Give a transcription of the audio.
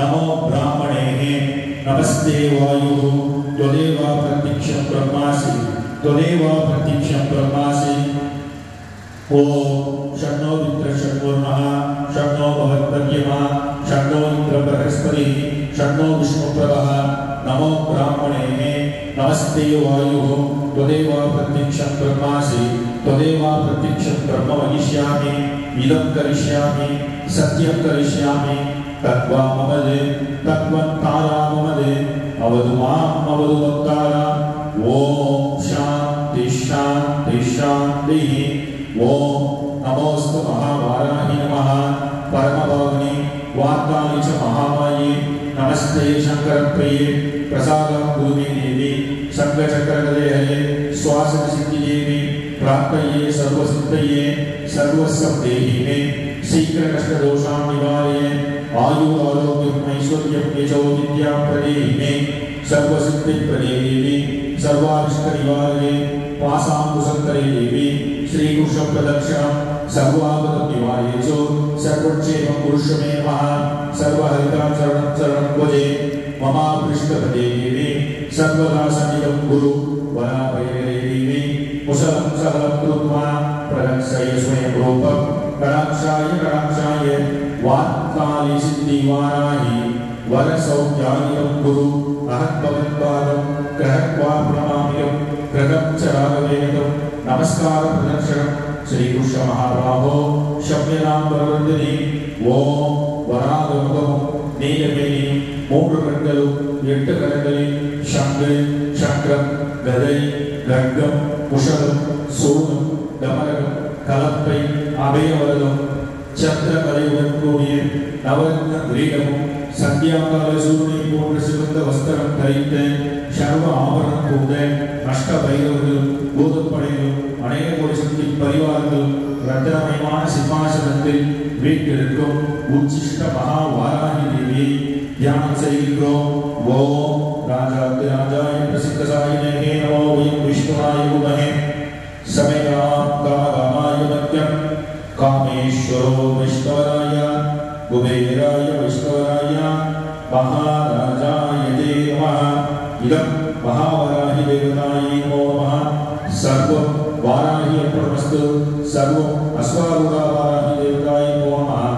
नमो ब्राह्मणे नमस्ते वायु त्वदेव प्रत्यक्षं ब्रह्मासि त्वदेव प्रत्यक्षं ब्रह्मासि। ओम शन्नो मित्र शन्नोर्नः शन्नो भवत्पर्यमा शन्नो इंद्र बृहस्पति शन्नो विष्णुप्रभः। नमो ब्राह्मणे नमस्ते वायु त्वदेव प्रत्यक्षं ब्रह्मासि त्वदेव प्रत्यक्षं ब्रह्म वदिष्यामि इदं करिष्यामि सत्यं करिष्यामि तत्त्वमवदे तत्त्वतारामवदे अवदु माम् अवदु वक्तारा। ओम शांति शांति शांति। ओम नमोस्तु महावाराहि नमः परमभावनि वार्तानि च महामाये नमस्ते शंकरप्रिये प्रसादं भूमि देवी शंखचक्रगदे श्वाससिद्धिदेवी प्राप्तये सर्वसिद्धये सर्वसंदेहिने शीघ्रकष्टदोषां निवारये आयु आरोग्यम् ऐश्वर्यं यशो विद्यां प्रदेहिने सर्वसिद्धिप्रदे देवी सर्वारिष्टनिवारये पाशाङ्कुशङ्करे देवी श्रीकृष्णप्रदक्षिणं सर्वागतं निवारयेषु सर्वक्षेमं कुरुष्व मे नमः। सर्वहरितां शरणं शरणं भजे ममापृष्ठपदे देवी सर्वदा सन्निधं कुरु वराभये देवी कुशलं सहलं कृत्वा प्रदक्षय स्वयं रूपं कटाक्षाय कटाक्षाय वाक्काली सिद्धिवाराहि वरसौख्यादिकं कुरु अहद्भगत्पादं ग्रहत्वा प्रणमाम्यं ग्रहं च राघवेन्द्रं नमस्कार प्रदक्षिणं श्रीकृष्ण महाबाहो शम्यनां वरवर्धिनी। ओम वरागमुखं नीलमेनि मूன்று கண்களும் எட்டு கரங்களில் சங்கு சக்கரம் கதை கர்க்கம் குஷலம் சூலம் தமரகம் கலப்பை அபயவரதம் சந்திரகலையுடன் கூடிய நவரத்ன கிரீடமும் சந்தியாகால சூரியனை போன்ற சிவந்த வஸ்திரம் தரித்த சர்வ ஆபரணம் பூண்ட அஷ்ட பைரவர்களும் பூதப்படைகளும் அநேக கோடி சக்தி பரிவாரங்களும் ரத்னமயமான சிம்மாசனத்தில் வீட்டிற்கும் உச்சிஷ்ட மகா வாராகி தேவி தியானம் செய்கின்றோம்। ஓம் ராஜாதிராஜாய பிரசித்தசாயினே நமோ வயம் விஷ்ணுவாய குமஹே சமயாம் காமாய மத்யம் कामेश्वरो विष्णुराय कुबेराय विष्णुराय महाराजाय ते नमः। इदं महावराहि देवतायै नमो नमः। सर्वं वाराहि अर्पणमस्तु सर्वं अश्वारूढा वाराहि देवतायै नमो नमः।